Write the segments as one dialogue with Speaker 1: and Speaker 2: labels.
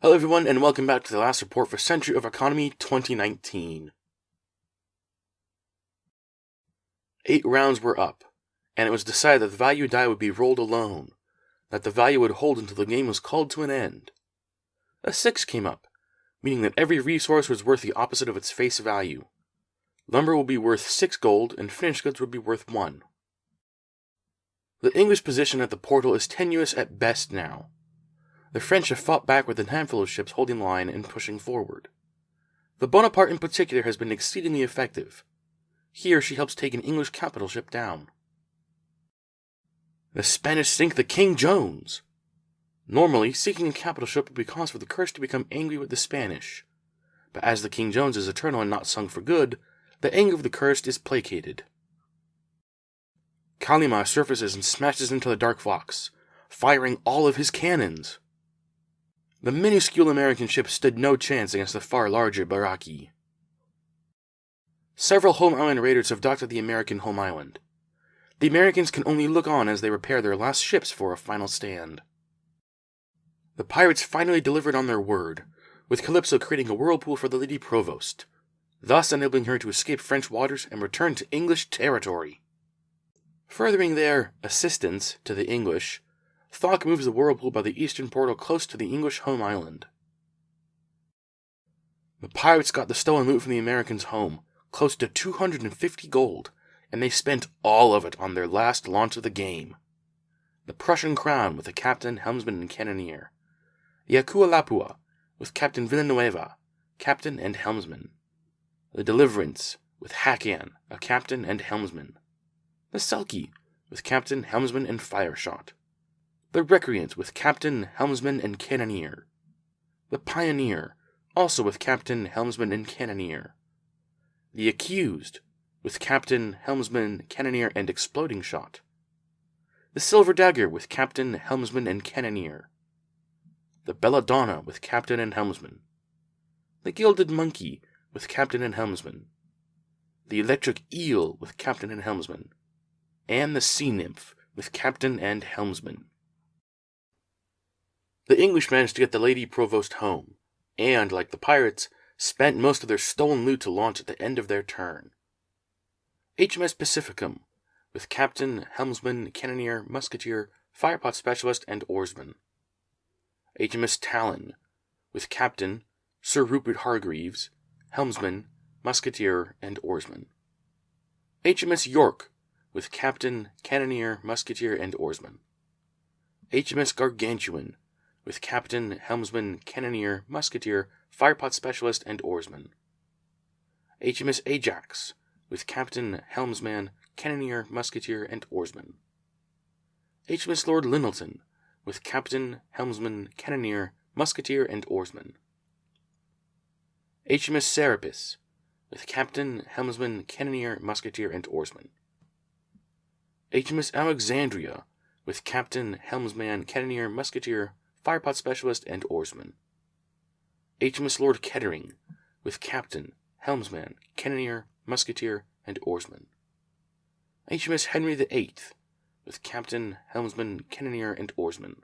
Speaker 1: Hello everyone, and welcome back to the last report for Century of Economy 2019. 8 rounds were up, and it was decided that the value die would be rolled alone, that the value would hold until the game was called to an end. A 6 came up, meaning that every resource was worth the opposite of its face value. Lumber will be worth 6 gold, and finished goods would be worth 1. The English position at the portal is tenuous at best now. The French have fought back with a handful of ships holding line and pushing forward. The Bonaparte in particular has been exceedingly effective. Here she helps take an English capital ship down. The Spanish sink the King Jones. Normally, sinking a capital ship would be cause for the Curse to become angry with the Spanish. But as the King Jones is eternal and not sunk for good, the anger of the Cursed is placated. Kalima surfaces and smashes into the Dark Fox, firing all of his cannons. The minuscule American ship stood no chance against the far larger Baraki. Several home island raiders have docked at the American home island. The Americans can only look on as they repair their last ships for a final stand. The pirates finally delivered on their word, with Calypso creating a whirlpool for the Lady Provost, thus enabling her to escape French waters and return to English territory. Furthering their assistance to the English, Thok moves the whirlpool by the eastern portal close to the English home island. The pirates got the stolen loot from the Americans' home, close to 250 gold, and they spent all of it on their last launch of the game. The Prussian Crown with the captain, helmsman, and cannoneer. The Akua Lapua with Captain Villanueva, captain and helmsman. The Deliverance with Hakan, a captain and helmsman. The Selkie with captain, helmsman, and fireshot. The Recreant with captain, helmsman, and cannoneer. The Pioneer, also with captain, helmsman, and cannoneer. The Accused, with captain, helmsman, cannoneer, and exploding shot. The Silver Dagger with captain, helmsman, and cannoneer. The Belladonna with captain and helmsman. The Gilded Monkey with captain and helmsman. The Electric Eel with captain and helmsman. And the Sea Nymph with captain and helmsman. The English managed to get the Lady Provost home, and, like the pirates, spent most of their stolen loot to launch at the end of their turn. HMS Pacificum, with captain, helmsman, cannoneer, musketeer, firepot specialist, and oarsman. HMS Talon, with captain, Sir Rupert Hargreaves, helmsman, musketeer, and oarsman. HMS York, with captain, cannoneer, musketeer, and oarsman. HMS Gargantuan, with captain, helmsman, cannoneer, musketeer, firepot specialist, and oarsman. HMS Ajax, with captain, helmsman, cannoneer, musketeer, and oarsman. HMS Lord Littleton, with captain, helmsman, cannoneer, musketeer, and oarsman. HMS Serapis, with captain, helmsman, cannoneer, musketeer, and oarsman. HMS Alexandria, with captain, helmsman, cannoneer, musketeer, firepot specialist, and oarsman. HMS Lord Kettering, with captain, helmsman, cannoneer, musketeer, and oarsman. HMS Henry VIII, with captain, helmsman, cannoneer, and oarsman.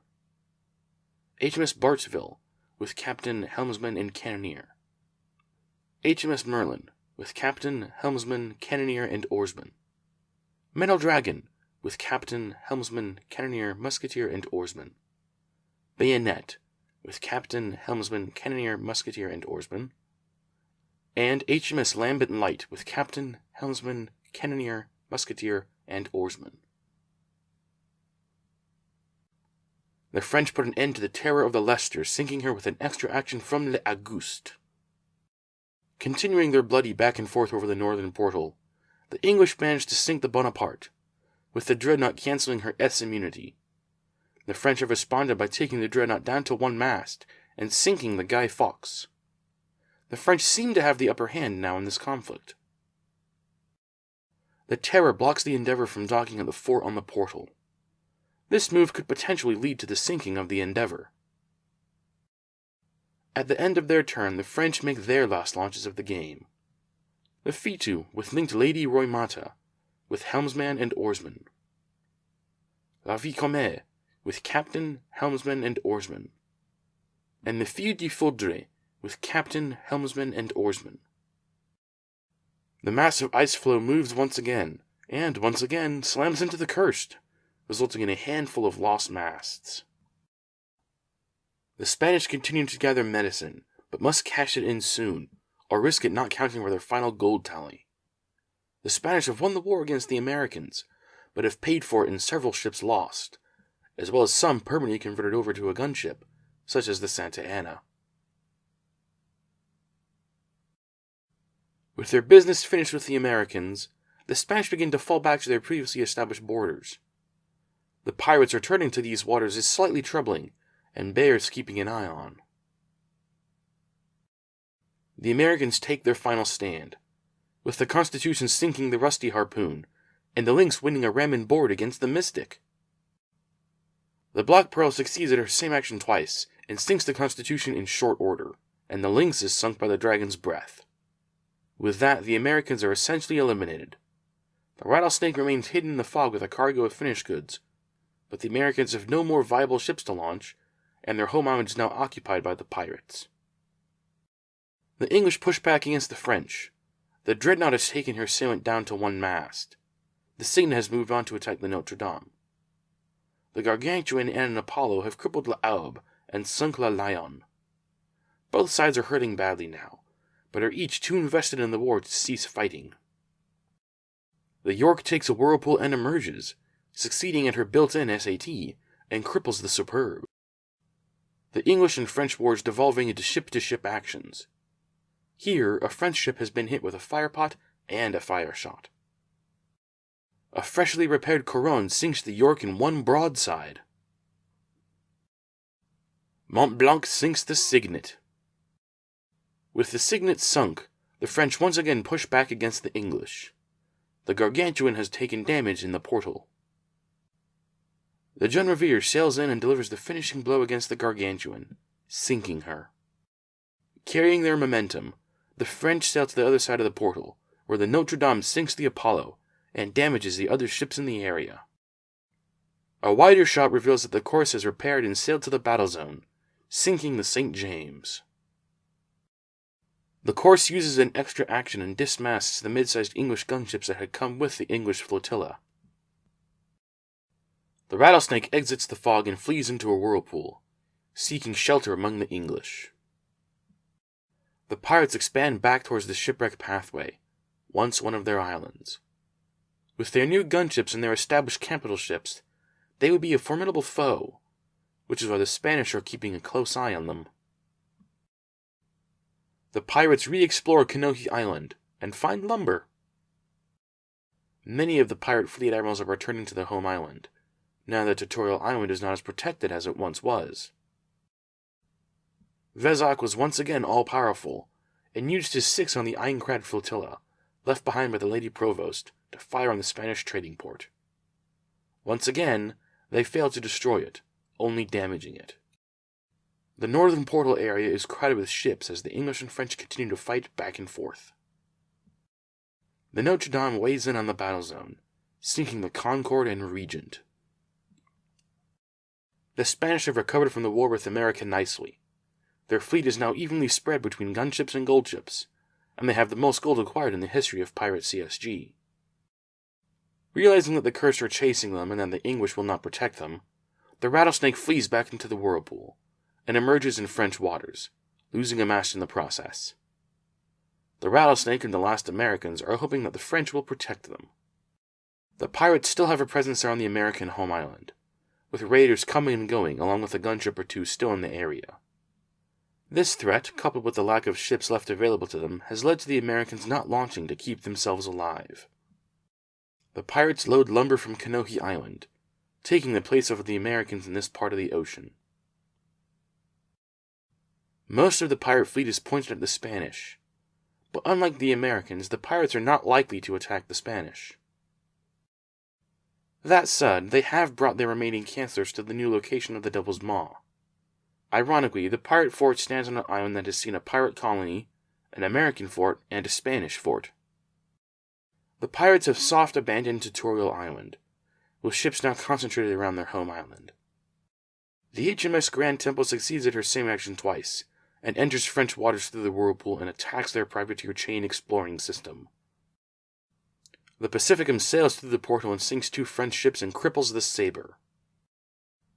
Speaker 1: HMS Bartsville, with captain, helmsman, and cannoneer. HMS Merlin, with captain, helmsman, cannoneer, and oarsman. Metal Dragon, with captain, helmsman, cannoneer, musketeer, and oarsman. Bayonet, with captain, helmsman, cannoneer, musketeer, and oarsman. And HMS Lambent Light, with captain, helmsman, cannoneer, musketeer, and oarsman. The French put an end to the terror of the Leicester, sinking her with an extra action from Le Auguste. Continuing their bloody back and forth over the northern portal, the English managed to sink the Bonaparte, with the dreadnought cancelling her S immunity. The French have responded by taking the dreadnought down to one mast and sinking the Guy Fawkes. The French seem to have the upper hand now in this conflict. The Terror blocks the Endeavour from docking at the fort on the portal. This move could potentially lead to the sinking of the Endeavour. At the end of their turn, the French make their last launches of the game. The Fitu, with linked Lady Roymata, with helmsman and oarsman. La Vicomte, with captain, helmsman, and oarsman. and the Fille du Faudre with captain, helmsman, and oarsman. The massive ice floe moves once again, and once again slams into the Kursk, resulting in a handful of lost masts. The Spanish continue to gather medicine, but must cash it in soon, or risk it not counting for their final gold tally. The Spanish have won the war against the Americans, but have paid for it in several ships lost, as well as some permanently converted over to a gunship, such as the Santa Ana. With their business finished with the Americans, the Spanish begin to fall back to their previously established borders. The pirates returning to these waters is slightly troubling, and bears keeping an eye on. The Americans take their final stand, with the Constitution sinking the Rusty Harpoon, and the Lynx winning a ram and board against the Mystic. The Black Pearl succeeds at her same action twice, and sinks the Constitution in short order, and the Lynx is sunk by the Dragon's breath. With that, the Americans are essentially eliminated. The Rattlesnake remains hidden in the fog with a cargo of finished goods, but the Americans have no more viable ships to launch, and their home island is now occupied by the pirates. The English push back against the French. The Dreadnought has taken her assailant down to one mast. The Cygnet has moved on to attack the Notre Dame. The Gargantuan and an Apollo have crippled La Aube and sunk La Lion. Both sides are hurting badly now, but are each too invested in the war to cease fighting. The York takes a whirlpool and emerges, succeeding at her built-in SAT, and cripples the Superb. The English and French wars devolving into ship-to-ship actions. Here, a French ship has been hit with a firepot and a fire shot. A freshly repaired Couronne sinks the York in one broadside. Mont Blanc sinks the Cygnet. With the Cygnet sunk, the French once again push back against the English. The Gargantuan has taken damage in the portal. The Jean Revere sails in and delivers the finishing blow against the Gargantuan, sinking her. Carrying their momentum, the French sail to the other side of the portal, where the Notre Dame sinks the Apollo and damages the other ships in the area. A wider shot reveals that the Corse has repaired and sailed to the battle zone, sinking the St. James. The Corse uses an extra action and dismasts the mid-sized English gunships that had come with the English flotilla. The Rattlesnake exits the fog and flees into a whirlpool, seeking shelter among the English. The pirates expand back towards the shipwreck pathway, once one of their islands. With their new gunships and their established capital ships, they would be a formidable foe, which is why the Spanish are keeping a close eye on them. The pirates re-explore Kanohi Island and find lumber. Many of the pirate fleet admirals are returning to their home island, now that Tutorial Island is not as protected as it once was. Vezok was once again all-powerful, and used his 6 on the Aincrad flotilla, left behind by the Lady Provost, to fire on the Spanish trading port. Once again, they failed to destroy it, only damaging it. The northern portal area is crowded with ships as the English and French continue to fight back and forth. The Notre Dame weighs in on the battle zone, sinking the Concorde and Regent. The Spanish have recovered from the war with America nicely. Their fleet is now evenly spread between gunships and goldships, and they have the most gold acquired in the history of pirate CSG. Realizing that the Kursk are chasing them and that the English will not protect them, the Rattlesnake flees back into the whirlpool, and emerges in French waters, losing a mast in the process. The Rattlesnake and the last Americans are hoping that the French will protect them. The pirates still have a presence there on the American home island, with raiders coming and going along with a gunship or two still in the area. This threat, coupled with the lack of ships left available to them, has led to the Americans not launching to keep themselves alive. The pirates load lumber from Kanohi Island, taking the place of the Americans in this part of the ocean. Most of the pirate fleet is pointed at the Spanish, but unlike the Americans, the pirates are not likely to attack the Spanish. That said, they have brought their remaining cancelers to the new location of the Devil's Maw. Ironically, the pirate fort stands on an island that has seen a pirate colony, an American fort, and a Spanish fort. The pirates have soft abandoned Tutorial Island, with ships now concentrated around their home island. The HMS Grand Temple succeeds at her same action twice, and enters French waters through the whirlpool and attacks their privateer chain exploring system. The Pacificum sails through the portal and sinks 2 French ships and cripples the Sabre.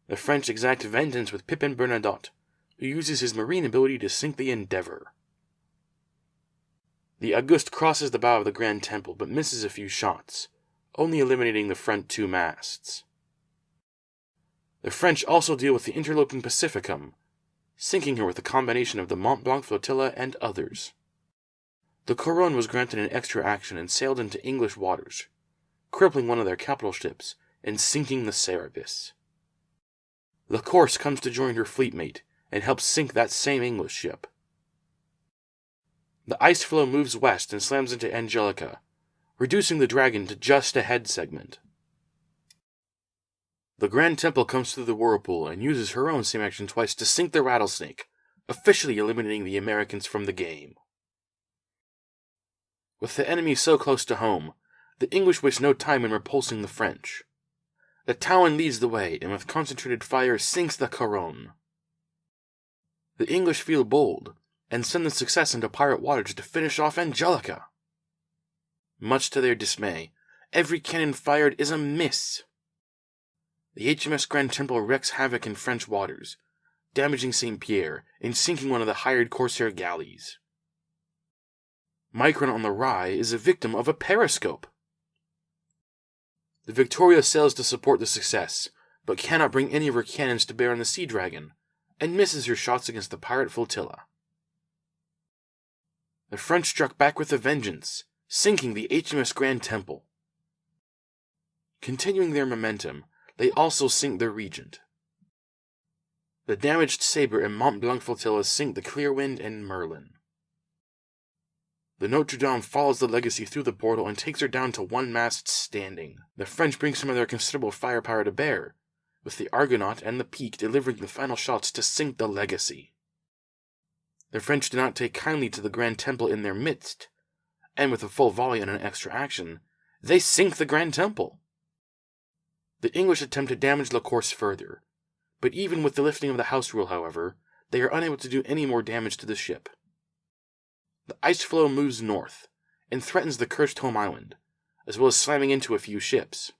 Speaker 1: The French exact vengeance with Pipin Bernadotte, who uses his marine ability to sink the Endeavour. The Auguste crosses the bow of the Grand Temple but misses a few shots, only eliminating the front 2 masts. The French also deal with the interloping Pacificum, sinking her with a combination of the Mont Blanc flotilla and others. The Couronne was granted an extra action and sailed into English waters, crippling one of their capital ships and sinking the Serapis. La Course comes to join her fleetmate and helps sink that same English ship. The ice floe moves west and slams into Angelica, reducing the Dragon to just a head segment. The Grand Temple comes through the whirlpool and uses her own same action twice to sink the Rattlesnake, officially eliminating the Americans from the game. With the enemy so close to home, the English waste no time in repulsing the French. The Talon leads the way and with concentrated fire sinks the Couronne. The English feel bold and send the success into pirate waters to finish off Angelica. Much to their dismay, every cannon fired is a miss. The HMS Grand Temple wreaks havoc in French waters, damaging St. Pierre and sinking one of the hired corsair galleys. Micron on the Rye is a victim of a periscope. The Victoria sails to support the success, but cannot bring any of her cannons to bear on the Sea Dragon, and misses her shots against the pirate flotilla. The French struck back with a vengeance, sinking the HMS Grand Temple. Continuing their momentum, they also sink the Regent. The damaged Sabre and Mont Blanc flotillas sink the Clearwind and Merlin. The Notre Dame follows the Legacy through the portal and takes her down to 1 mast standing. The French bring some of their considerable firepower to bear, with the Argonaut and the Peak delivering the final shots to sink the Legacy. The French do not take kindly to the Grand Temple in their midst, and with a full volley and an extra action, they sink the Grand Temple. The English attempt to damage La Course further, but even with the lifting of the house rule, however, they are unable to do any more damage to the ship. The ice floe moves north, and threatens the cursed home island, as well as slamming into a few ships.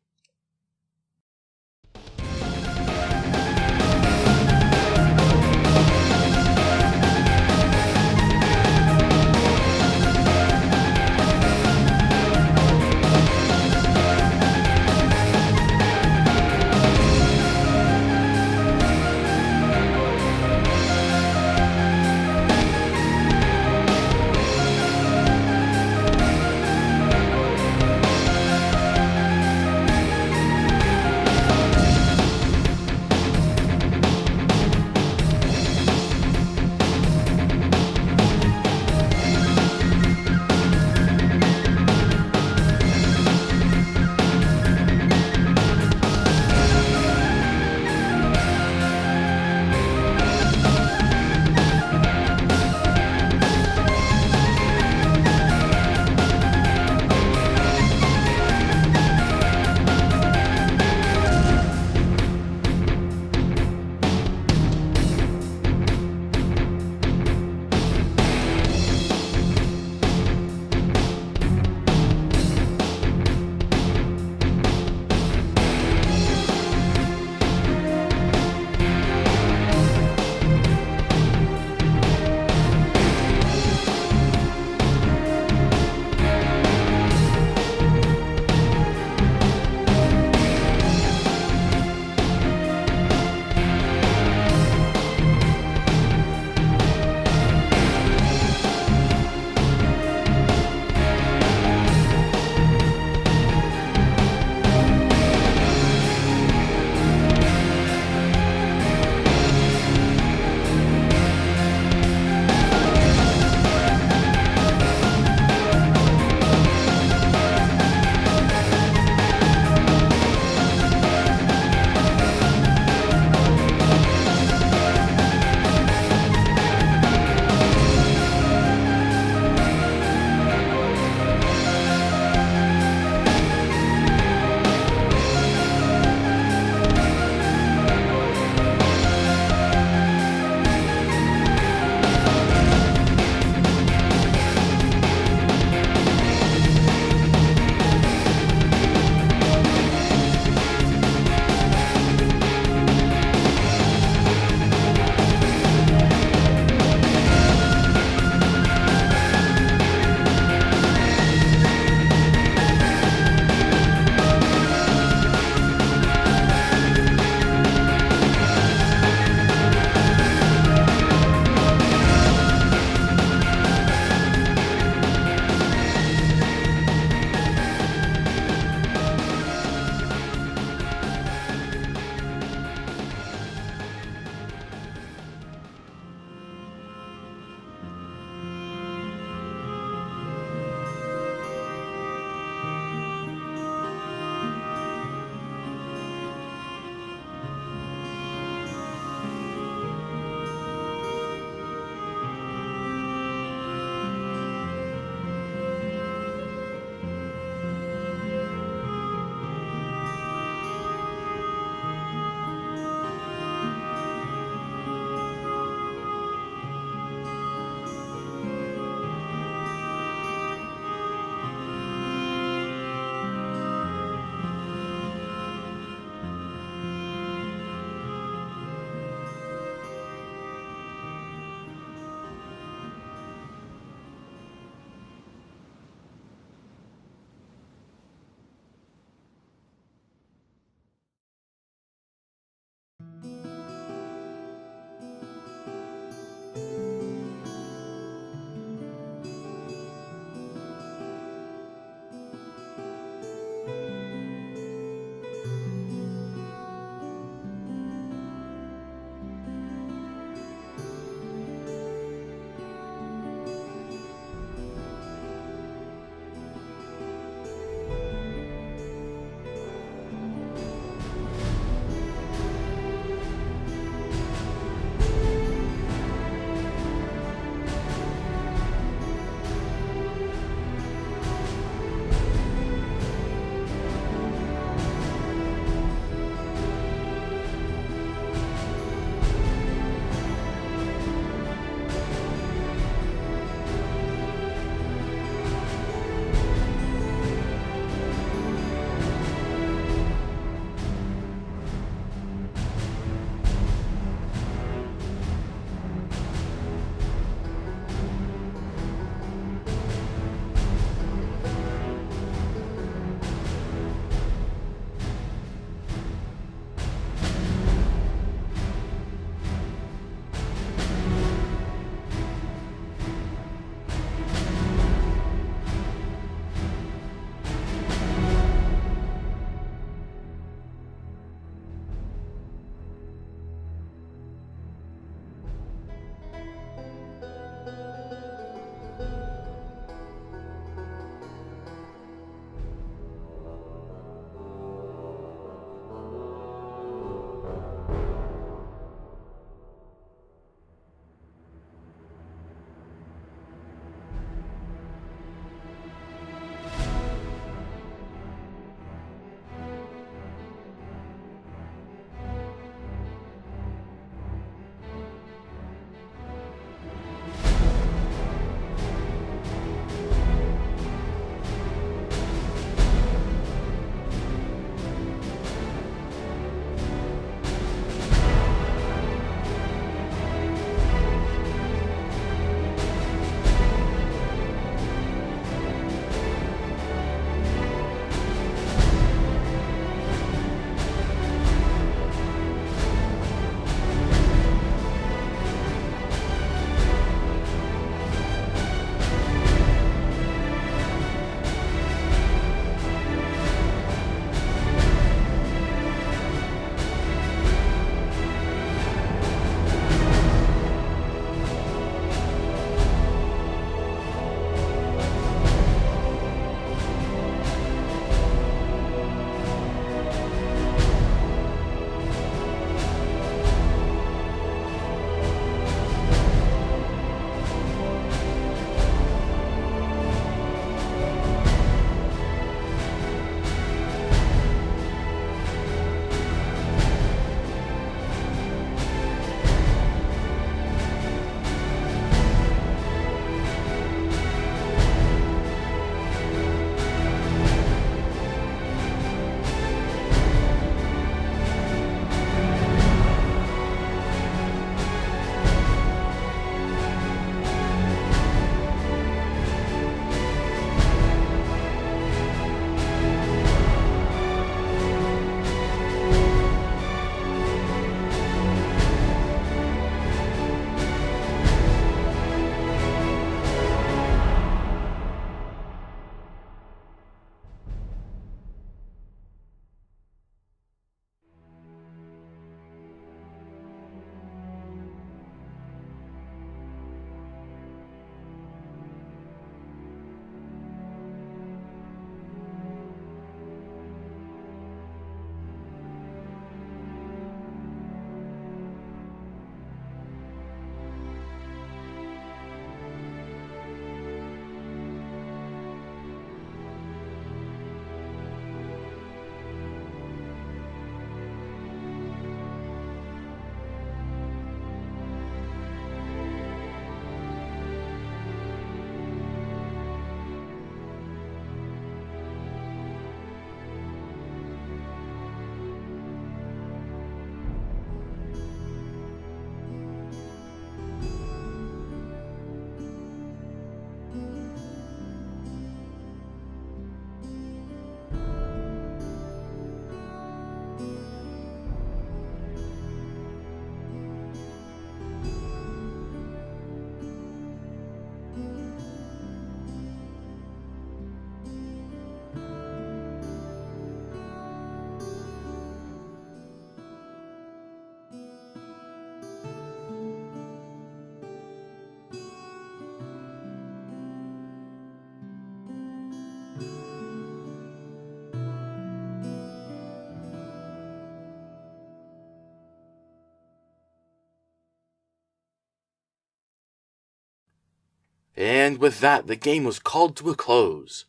Speaker 1: And with that, the game was called to a close.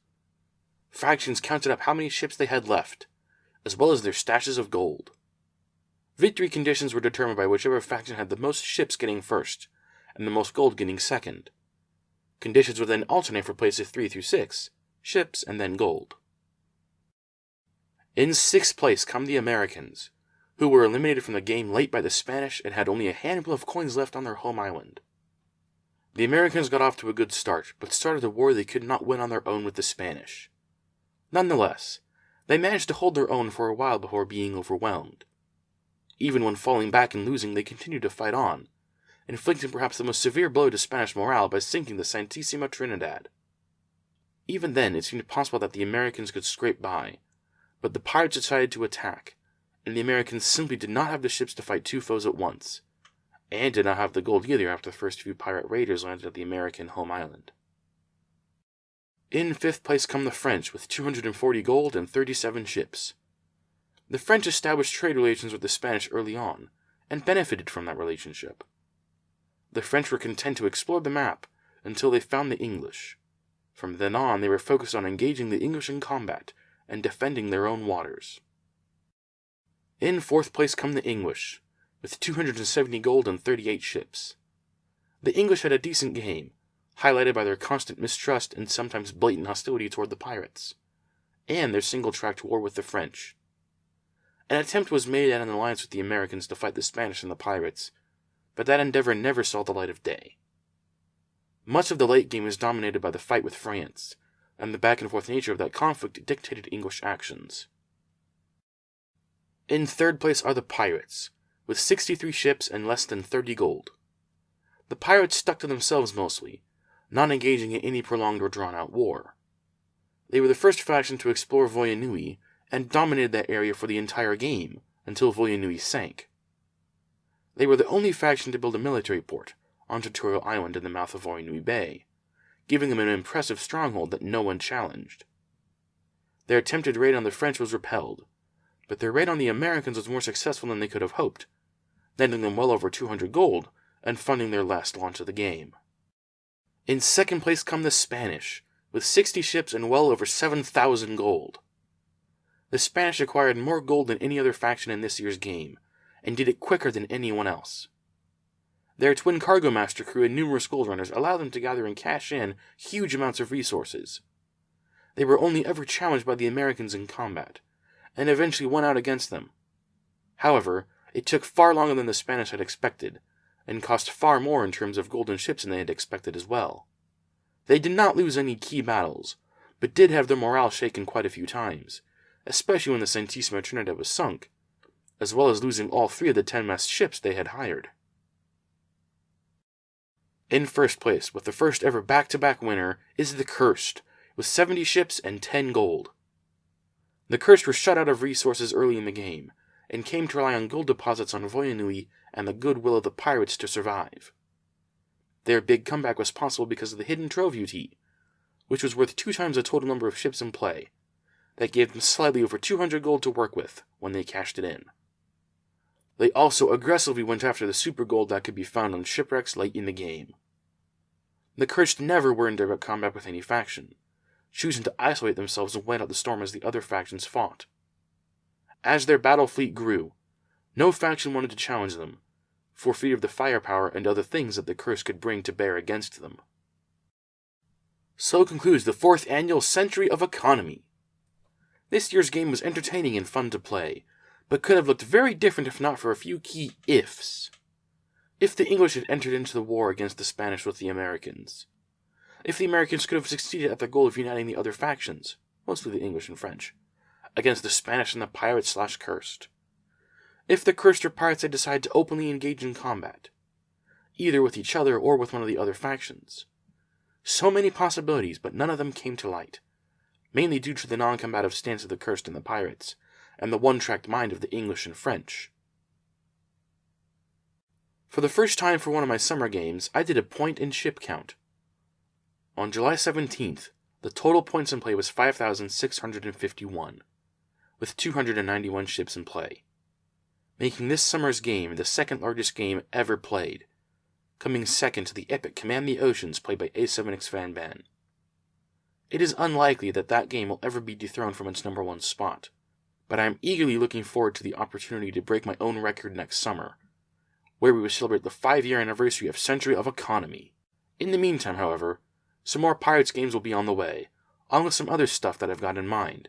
Speaker 1: Factions counted up how many ships they had left, as well as their stashes of gold. Victory conditions were determined by whichever faction had the most ships getting first, and the most gold getting second. Conditions would then alternate for places 3 through 6, ships and then gold. In 6th place come the Americans, who were eliminated from the game late by the Spanish and had only a handful of coins left on their home island. The Americans got off to a good start, but started a war they could not win on their own with the Spanish. Nonetheless, they managed to hold their own for a while before being overwhelmed. Even when falling back and losing, they continued to fight on, inflicting perhaps the most severe blow to Spanish morale by sinking the Santísima Trinidad. Even then, it seemed possible that the Americans could scrape by, but the pirates decided to attack, and the Americans simply did not have the ships to fight two foes at once, and did not have the gold either after the first few pirate raiders landed at the American home island. In 5th place come the French with 240 gold and 37 ships. The French established trade relations with the Spanish early on, and benefited from that relationship. The French were content to explore the map until they found the English. From then on, they were focused on engaging the English in combat and defending their own waters. In 4th place come the English, with 270 gold and 38 ships. The English had a decent game, highlighted by their constant mistrust and sometimes blatant hostility toward the pirates, and their single-tracked war with the French. An attempt was made at an alliance with the Americans to fight the Spanish and the pirates, but that endeavor never saw the light of day. Much of the late game was dominated by the fight with France, and the back-and-forth nature of that conflict dictated English actions. In 3rd place are the pirates, with 63 ships and less than 30 gold. The pirates stuck to themselves mostly, not engaging in any prolonged or drawn-out war. They were the first faction to explore Voyanui, and dominated that area for the entire game, until Voyanui sank. They were the only faction to build a military port on Tutorial Island in the mouth of Voyanui Bay, giving them an impressive stronghold that no one challenged. Their attempted raid on the French was repelled, but their raid on the Americans was more successful than they could have hoped, netting them well over 200 gold and funding their last launch of the game. In 2nd place come the Spanish, with 60 ships and well over 7,000 gold. The Spanish acquired more gold than any other faction in this year's game, and did it quicker than anyone else. Their twin cargo master crew and numerous gold runners allowed them to gather and cash in huge amounts of resources. They were only ever challenged by the Americans in combat, and eventually won out against them. However, it took far longer than the Spanish had expected, and cost far more in terms of gold and ships than they had expected as well. They did not lose any key battles, but did have their morale shaken quite a few times, especially when the Santísima Trinidad was sunk, as well as losing all 3 of the 10-mast ships they had hired. In 1st place, with the first ever back-to-back winner, is the Cursed, with 70 ships and 10 gold. The Cursed were shut out of resources early in the game, and came to rely on gold deposits on Voyanui and the goodwill of the pirates to survive. Their big comeback was possible because of the hidden trove UT, which was worth 2 times the total number of ships in play. That gave them slightly over 200 gold to work with when they cashed it in. They also aggressively went after the super gold that could be found on shipwrecks late in the game. The Cursed never were in direct combat with any faction, choosing to isolate themselves and wait out the storm as the other factions fought. As their battle fleet grew, no faction wanted to challenge them, for fear of the firepower and other things that the Cursed could bring to bear against them. So concludes the 4th annual Century of Economy. This year's game was entertaining and fun to play, but could have looked very different if not for a few key ifs. If the English had entered into the war against the Spanish with the Americans. If the Americans could have succeeded at their goal of uniting the other factions, mostly the English and French, against the Spanish and the pirates/Cursed. If the Cursed or pirates had decided to openly engage in combat, either with each other or with one of the other factions. So many possibilities, but none of them came to light, mainly due to the non-combative stance of the Cursed and the pirates, and the one-tracked mind of the English and French. For the first time for one of my summer games, I did a point and ship count. On July 17th, the total points in play was 5,651, with 291 ships in play, making this summer's game the second largest game ever played, coming second to the epic Command the Oceans played by A7X Fan Ban. It is unlikely that that game will ever be dethroned from its number 1 spot, but I am eagerly looking forward to the opportunity to break my own record next summer, where we will celebrate the 5-year anniversary of Century of Economy. In the meantime, however, some more Pirates games will be on the way, along with some other stuff that I've got in mind.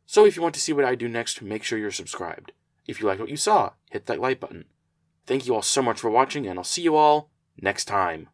Speaker 1: So if you want to see what I do next, make sure you're subscribed. If you liked what you saw, hit that like button. Thank you all so much for watching, and I'll see you all next time.